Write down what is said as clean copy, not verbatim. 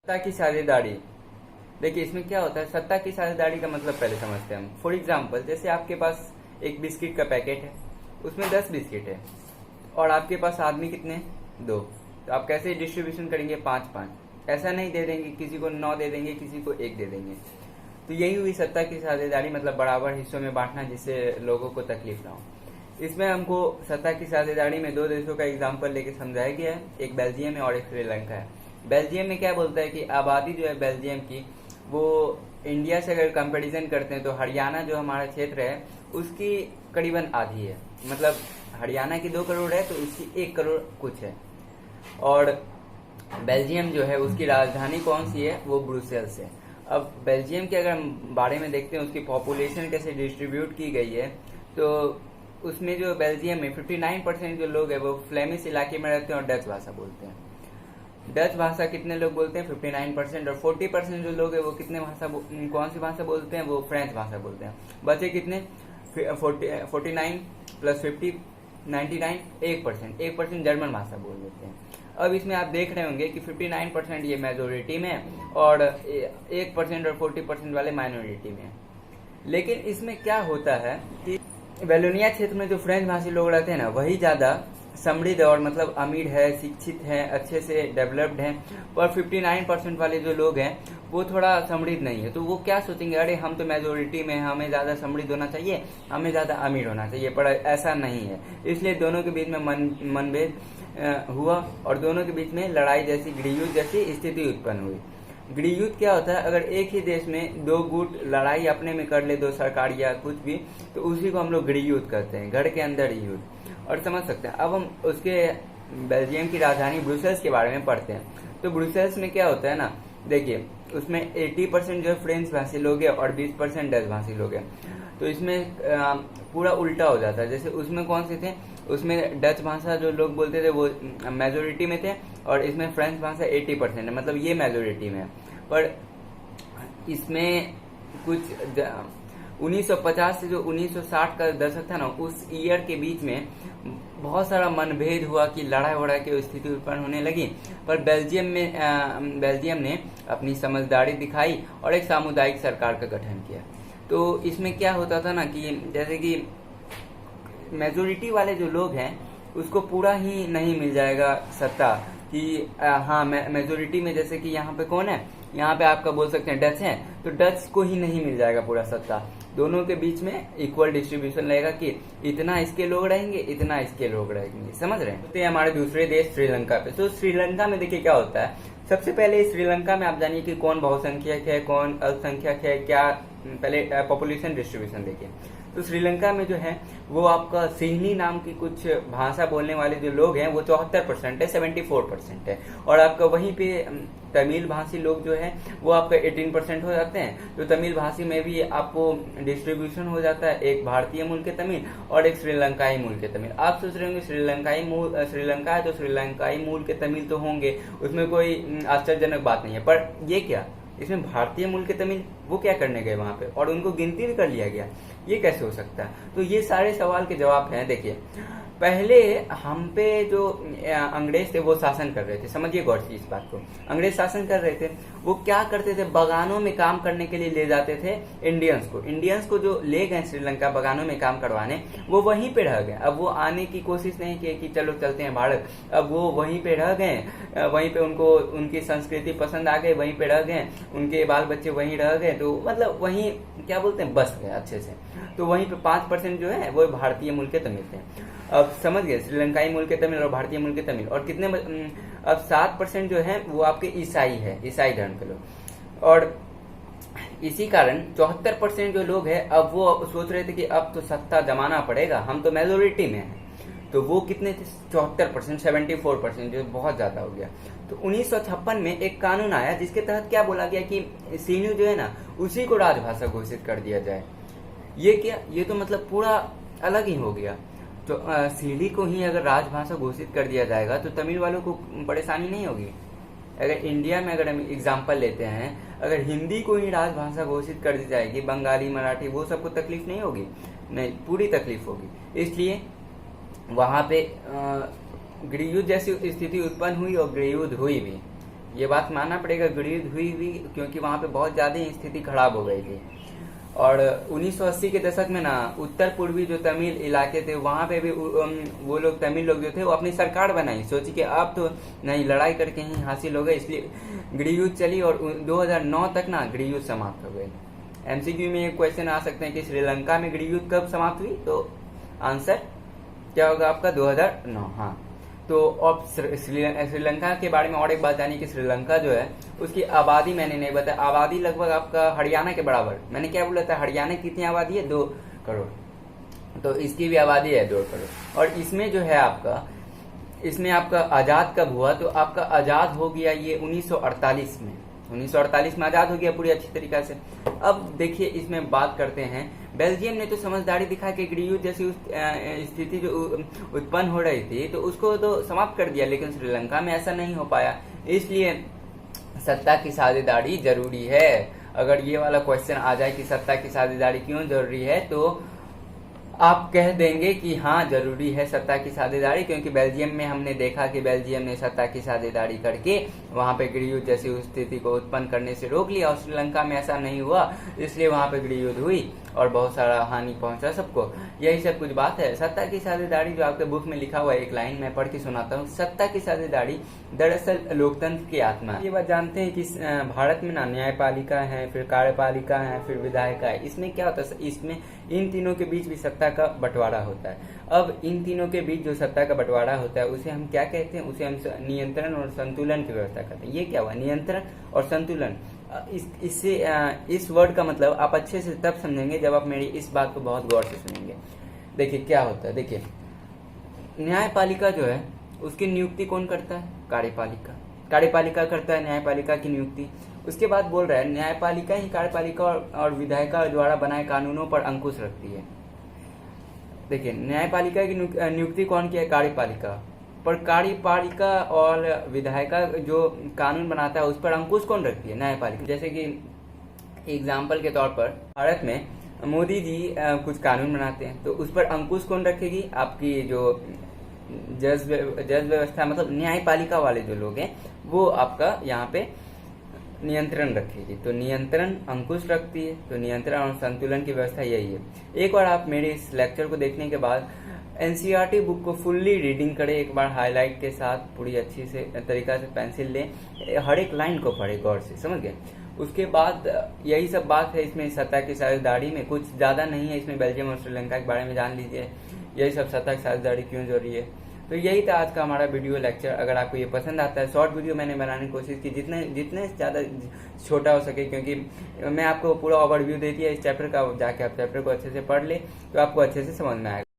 सत्ता की साझेदारी। देखिए इसमें क्या होता है, सत्ता की साझेदारी का मतलब पहले समझते हैं हम। फॉर एग्जाम्पल, जैसे आपके पास एक बिस्किट का पैकेट है, उसमें 10 बिस्किट है और आपके पास आदमी कितने, 2। तो आप कैसे डिस्ट्रीब्यूशन करेंगे, 5-5। ऐसा नहीं दे देंगे, किसी को 9 दे देंगे, किसी को 1 दे देंगे। तो यही हुई सत्ता की साझेदारी, मतलब बराबर हिस्सों में बांटना जिससे लोगों को तकलीफ ना हो। इसमें हमको सत्ता की साझेदारी में 2 देशों का एग्जाम्पल लेके समझाया गया है, एक बेल्जियम है और एक श्रीलंका है। बेल्जियम में क्या बोलता है कि आबादी जो है बेल्जियम की, वो इंडिया से अगर कंपैरिजन करते हैं तो हरियाणा जो हमारा क्षेत्र है उसकी करीबन आधी है। मतलब हरियाणा की 2 करोड़ है तो उसकी 1 करोड़ कुछ है। और बेल्जियम जो है उसकी राजधानी कौन सी है, वो ब्रुसेल्स है। अब बेल्जियम के अगर हम बारे में देखते हैं, उसकी पॉपुलेशन कैसे डिस्ट्रीब्यूट की गई है, तो उसमें जो बेल्जियम में 59% जो लोग हैं वो फ्लेमिश इलाके में रहते हैं और डच भाषा बोलते हैं। डच भाषा कितने लोग बोलते हैं, 59%। और 40% जो लोग हैं वो कितने कौन सी भाषा बोलते हैं, वो फ्रेंच भाषा बोलते हैं। बचे कितने, 49 प्लस 50 99, 1% जर्मन भाषा बोल देते हैं। अब इसमें आप देख रहे होंगे कि 59% ये मेजोरिटी में और 1% और 40% वाले माइनॉरिटी में। लेकिन इसमें क्या होता है कि वेलोनिया क्षेत्र में जो फ्रेंच भाषी लोग रहते हैं ना, वही ज्यादा समृद्ध और मतलब अमीर है, शिक्षित है, अच्छे से डेवलप्ड है। पर 59% वाले जो लोग हैं वो थोड़ा समृद्ध नहीं है। तो वो क्या सोचेंगे, अरे हम तो मेजोरिटी में, हमें ज्यादा समृद्ध होना चाहिए, हमें ज्यादा अमीर होना चाहिए। पर ऐसा नहीं है। इसलिए दोनों के बीच में मनभेद हुआ और दोनों के बीच में लड़ाई जैसी, गृहयुद्ध जैसी स्थिति उत्पन्न हुई। गृहयुद्ध क्या होता है, अगर एक ही देश में 2 गुट लड़ाई अपने में कर ले, 2 सरकार या कुछ भी, तो उसी को हम लोग गृहयुद्ध कहते हैं, घर के अंदर ही युद्ध। और समझ सकते हैं। अब हम उसके बेल्जियम की राजधानी ब्रुसेल्स के बारे में पढ़ते हैं। तो ब्रुसेल्स में क्या होता है ना, देखिए उसमें 80% जो है फ्रेंच भाषी लोग हैं और 20% डच भाषी लोग हैं। तो इसमें पूरा उल्टा हो जाता है। जैसे उसमें कौन से थे, उसमें डच भाषा जो लोग बोलते थे वो मेजोरिटी में थे और इसमें फ्रेंच भाषा 80% है, मतलब ये मेजोरिटी में है। पर इसमें कुछ 1950 से जो 1960 का दशक था ना, उस ईयर के बीच में बहुत सारा मनभेद हुआ कि लड़ाई वड़ाई की स्थिति उत्पन्न होने लगी। पर बेल्जियम ने अपनी समझदारी दिखाई और एक सामुदायिक सरकार का गठन किया। तो इसमें क्या होता था ना कि जैसे कि मेजोरिटी वाले जो लोग हैं उसको पूरा ही नहीं मिल जाएगा सत्ता कि हाँ मेजोरिटी में, जैसे कि यहाँ पे कौन है, यहाँ पे आपका बोल सकते हैं डच है, तो डच को ही नहीं मिल जाएगा पूरा सत्ता। दोनों के बीच में इक्वल डिस्ट्रीब्यूशन रहेगा कि इतना इसके लोग रहेंगे, इतना इसके लोग रहेंगे। समझ रहे हैं। तो हमारे दूसरे देश श्रीलंका पे। तो श्रीलंका में देखिए क्या होता है। सबसे पहले श्रीलंका में आप जानिए कि कौन बहुसंख्यक है, कौन अल्पसंख्यक है, क्या पहले पॉपुलेशन डिस्ट्रीब्यूशन देखिए। तो श्रीलंका में जो है वो आपका सिंहली नाम की कुछ भाषा बोलने वाले जो लोग हैं वो 74% है, 74% है। और आपका वहीं पे तमिल भाषी लोग जो है वो आपका 18% हो जाते हैं। तो तमिल भाषी में भी आपको डिस्ट्रीब्यूशन हो जाता है, एक भारतीय मूल के तमिल और एक श्रीलंकाई मूल के तमिल। आप सोच रहे होंगे श्रीलंका है तो श्रीलंकाई मूल के तमिल तो होंगे, उसमें कोई आश्चर्यजनक बात नहीं है। पर ये क्या, इसमें भारतीय मूल के तमिल वो क्या करने गए वहां पे और उनको गिनती भी कर लिया गया, ये कैसे हो सकता है। तो ये सारे सवाल के जवाब हैं। देखिए पहले हम पे जो अंग्रेज थे वो शासन कर रहे थे, समझिए गौर से इस बात को। अंग्रेज शासन कर रहे थे, वो क्या करते थे, बगानों में काम करने के लिए ले जाते थे इंडियंस को जो ले गए श्रीलंका बगानों में काम करवाने, वो वहीं पे रह गए। अब वो आने की कोशिश नहीं की कि चलो चलते हैं भारत, अब वो वहीं पे रह गए, वहीं पे उनको उनकी संस्कृति पसंद आ गई, वहीं पे रह गए, उनके बाल बच्चे वहीं रह गए। तो मतलब वहीं क्या बोलते हैं, बस गए अच्छे से। तो वहीं पे 5% जो है वो भारतीय मूल के तमिल थे। अब समझ गए, श्रीलंकाई मूल के तमिल और भारतीय मूल के तमिल। और कितने, अब 7% जो है वो आपके ईसाई है, ईसाई धर्म के लोग। और इसी कारण 74% जो लोग हैं अब वो सोच रहे थे कि अब तो सत्ता जमाना पड़ेगा, हम तो मेजोरिटी में हैं। तो वो कितने थे, 74%, 74%, जो बहुत ज्यादा हो गया। तो 1956 में एक कानून आया जिसके तहत क्या बोला गया कि सीनू जो है ना उसी को राजभाषा घोषित कर दिया जाए। ये क्या, ये तो मतलब पूरा अलग ही हो गया। तो सीढ़ी को ही अगर राजभाषा घोषित कर दिया जाएगा तो तमिल वालों को परेशानी नहीं होगी। अगर इंडिया में अगर हम एग्जाम्पल लेते हैं, अगर हिंदी को ही राजभाषा घोषित कर दी जाएगी, बंगाली मराठी वो सबको तकलीफ नहीं होगी, नहीं पूरी तकलीफ होगी। इसलिए वहां पे गृहयुद्ध जैसी स्थिति उत्पन्न हुई और गृहयुद्ध हुई भी। ये बात मानना पड़ेगा, गृहयुद्ध हुई क्योंकि वहां पे बहुत ज्यादा स्थिति खराब हो गई थी। और 1980 के दशक में ना उत्तर पूर्वी जो तमिल इलाके थे वहां पे भी वो लोग तमिल लोग जो थे वो अपनी सरकार बनाई, सोची कि अब तो नहीं लड़ाई करके ही हासिल हो गए, इसलिए गृहयुद्ध चली और 2009 तक ना गृहयुद्ध समाप्त हो गए। एमसीक्यू में एक क्वेश्चन आ सकते हैं कि श्रीलंका में गृहयुद्ध कब समाप्त हुई, तो आंसर क्या होगा आपका 2009। हाँ, तो अब श्रीलंका के बारे में और एक बात जानिए कि श्रीलंका जो है उसकी आबादी मैंने नहीं बताया, आबादी लगभग आपका हरियाणा के बराबर। मैंने क्या बोला था, हरियाणा की कितनी आबादी है, 2 करोड़, तो इसकी भी आबादी है 2 करोड़। और इसमें जो है आपका, इसमें आपका आजाद कब हुआ, तो आपका आजाद हो गया ये 1948 में, 1948 में आजाद हो गया पूरी अच्छी तरीका से। अब देखिए इसमें बात करते हैं, बेल्जियम ने तो समझदारी दिखा के गृहयुद्ध जैसी स्थिति जो उत्पन्न हो रही थी तो उसको तो समाप्त कर दिया, लेकिन श्रीलंका में ऐसा नहीं हो पाया, इसलिए सत्ता की साझेदारी जरूरी है। अगर ये वाला क्वेश्चन आ जाए कि सत्ता की साझेदारी क्यों जरूरी है, तो आप कह देंगे कि हाँ जरूरी है सत्ता की साझेदारी, क्योंकि बेल्जियम में हमने देखा कि बेल्जियम ने सत्ता की साझेदारी करके वहां पे गृहयुद्ध जैसी स्थिति को उत्पन्न करने से रोक लिया और श्रीलंका में ऐसा नहीं हुआ, इसलिए वहां पे गृहयुद्ध हुई और बहुत सारा हानि पहुंचा सबको। यही सब कुछ बात है। सत्ता की साझेदारी जो आपके बुक में लिखा हुआ है, एक लाइन मैं पढ़ के सुनाता हूँ, सत्ता की साझेदारी दरअसल लोकतंत्र की आत्मा है। ये बात जानते हैं कि भारत में ना न्यायपालिका है, फिर कार्यपालिका है, फिर विधायिका है। इसमें क्या होता है, इसमें इन तीनों के बीच भी सत्ता का बंटवारा होता है। अब इन तीनों के बीच जो सत्ता का बंटवारा होता है उसे हम क्या कहते हैं, उसे हम नियंत्रण और संतुलन की व्यवस्था करते हैं। ये क्या हुआ, नियंत्रण और संतुलन। इससे इस वर्ड का मतलब आप अच्छे से तब समझेंगे जब आप मेरी इस बात को बहुत गौर से सुनेंगे। देखिए क्या होता है, देखिए न्यायपालिका जो है उसकी नियुक्ति कौन करता है, कार्यपालिका। कार्यपालिका करता है न्यायपालिका की नियुक्ति। उसके बाद बोल रहा है न्यायपालिका ही कार्यपालिका और विधायिका द्वारा बनाए कानूनों पर अंकुश रखती है। देखिए न्यायपालिका की नियुक्ति कौन किया है, कार्यपालिका, पर कार्यपालिका और विधायिका जो कानून बनाता है उस पर अंकुश कौन रखती है, न्यायपालिका। जैसे कि एग्जाम्पल के तौर पर भारत में मोदी जी कुछ कानून बनाते हैं तो उस पर अंकुश कौन रखेगी, आपकी जो जज व्यवस्था मतलब न्यायपालिका वाले जो लोग हैं वो आपका यहाँ पे नियंत्रण रखेगी। तो नियंत्रण अंकुश रखती है, तो नियंत्रण और संतुलन की व्यवस्था यही है। एक बार आप मेरे इस लेक्चर को देखने के बाद एनसीईआरटी बुक को फुल्ली रीडिंग करें, एक बार हाईलाइट के साथ पूरी अच्छी से तरीका से पेंसिल लें, हर एक लाइन को पढ़े गौर से, समझ गए। उसके बाद यही सब बात है इसमें सत्ता की साझेदारी में, कुछ ज्यादा नहीं है इसमें। बेल्जियम और श्रीलंका के बारे में जान लीजिए, यही सब सत्ता की साझेदारी क्यों जरूरी है। तो यही था आज का हमारा वीडियो लेक्चर। अगर आपको ये पसंद आता है, शॉर्ट वीडियो मैंने बनाने की कोशिश की जितने ज़्यादा छोटा हो सके, क्योंकि मैं आपको पूरा ओवरव्यू दे दिया इस चैप्टर का। जाके आप चैप्टर को अच्छे से पढ़ ले तो आपको अच्छे से समझ में आएगा।